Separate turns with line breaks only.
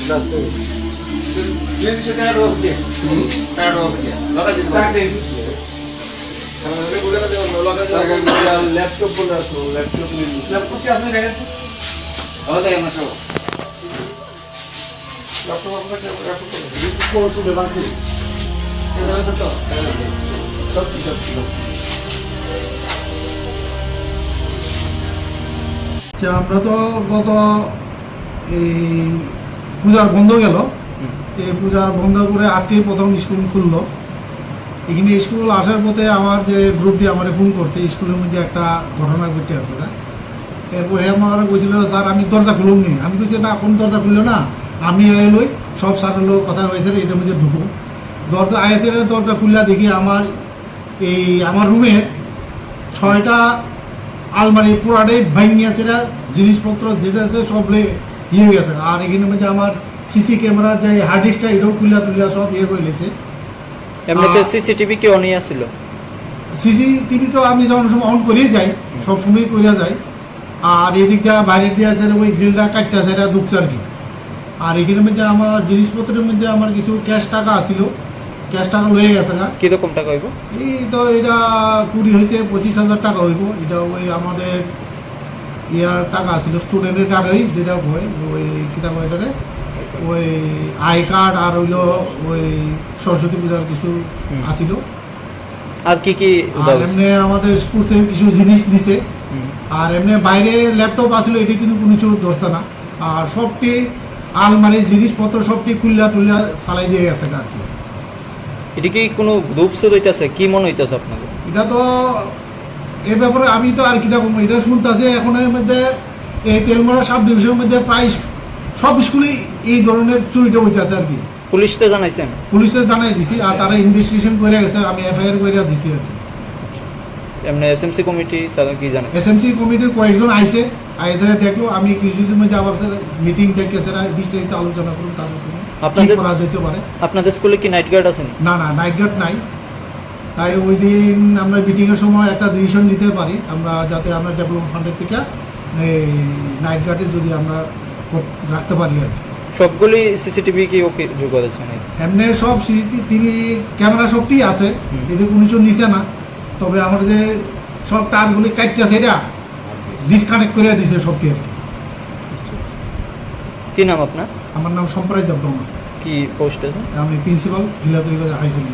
Laptop বলে আসো, laptop কি আপনি দেখেছেন? ল্যাপটপ আপনাকে আমরা তো গত এই পূজার বন্ধ গেল, এই পূজার বন্ধ করে আজকেই প্রথম স্কুল খুললো। এখানে স্কুল আসার পথে আমার যে গ্রুপটি আমার ফোন করছে, স্কুলের মধ্যে একটা ঘটনা ঘটে আছে না। এরপরে আমার বলছিল স্যার আমি দরজা খুলুন নি। আমি বলছি না, কোন দরজা খুললো না, আমি এলোই সব স্যারের লোক কথা হয়েছে এটার মধ্যে ঢুকো। দরজা আইএসের দরজা খুললা দেখি আমার রুমের 6টা আলমারি পুরাটাই ভাঙিয়েছে, জিনিসপত্র যেটা আছে সব ইয়ে গেছে। আর এখানে মধ্যে আমার সিসি ক্যামেরার যে হার্ড ডিস্কটা এটাও খুললা সব ইয়ে করে লেছে।
এমনিতে সিসিটিভি কি অনই আছিল?
সিসিটিভি তো আমি যখন সময় অন করে যাই, সব সময় করে যাই। আর এদিকটা বাইরের দিয়ে আছে ওই গ্রিলটা কাটতে আছে, এটা ঢুকছে আর কি। আর এখানের মধ্যে আমার জিনিসপত্রের মধ্যে আমার কিছু ক্যাশ টাকা আসিল, ক্যাশ টাকা লয়ে গেছে না।
কিরকম টাকা হইব?
এই তো এটা 20 হইতে 25,000 টাকা হইব। এটা ওই আমাদের ইয়ার টাকা আসিল, স্টুডেন্টের টাকাই, যেটা হয় ওই কিতাব এটারে ওই আই কার্ড আর হইলো ওই সরস্বতী পূজার কিছু আসিল।
আর কি কি?
আর এমনি আমাদের স্পোর্টসের কিছু জিনিস দিছে। আর এমনি বাইরে ল্যাপটপ আসলে এটা কিন্তু কোনো কিছু ধরছে না। আর সবটি আলমারির জিনিসপত্র সবটি খুললা টুল্লা ফালাই দিয়ে গেছে আর কি।
এটা কি কোনো গ্রুপ শুরু হইতেছে? কি মনে হইতেছে আপনাদের?
এটা তো এ ব্যাপারে আমি তো আর কি রকম এটা শুনতেছি এখন এর মধ্যে এই তেলমরা সাব ডিভিশনের মধ্যে প্রায় সব স্কুলেই এই ধরনের চুরিটা হইতেছে আর কি।
পুলিশকে জানাইছেন?
পুলিশে জানাই দিছি, আর তারা ইনভেস্টিগেশন করে গেছে, আমি এফআইআর করে দিছি আর কি।
এমনি এসএমসি কমিটি তারা কি জানে?
এসএমসি কমিটির কয়েকজন আইসে দেখলো। আমি কিছুদিন মধ্যে আবার মিটিং ডেকেছে, বিস্তারিত আলোচনা করুন তাদের সঙ্গে
আপনাদের
করা যেতে পারে।
আপনাদের স্কুলে কি নাইট গার্ড আছে?
না, নাইট গার্ড নাই। তাই ওই দিন আমরা মিটিংয়ের সময় একটা ডিসিশন নিতে পারি আমরা, যাতে আমরা ডেভেলপমেন্ট ফান্ডের থেকে নাইট গার্ডে যদি আমরা রাখতে পারি আর কি।
সবগুলি সিসিটিভি কি ওকে যোগ করেছে?
এমনি সব সিসিটিভি ক্যামেরা সবটি আছে, এদের কোনো কিছু নিছে না। তবে আমাদের যে সব তারগুলি কাটতে আছে এটা ডিসকানেক্ট করে দিয়েছে সবটি আর কি।
কি নাম আপনার?
আমার নাম সম্প্রদায় দেববর্মা।
কি পোস্ট আছে?
আমি প্রিন্সিপাল, গিলাতলি হাই স্কুল।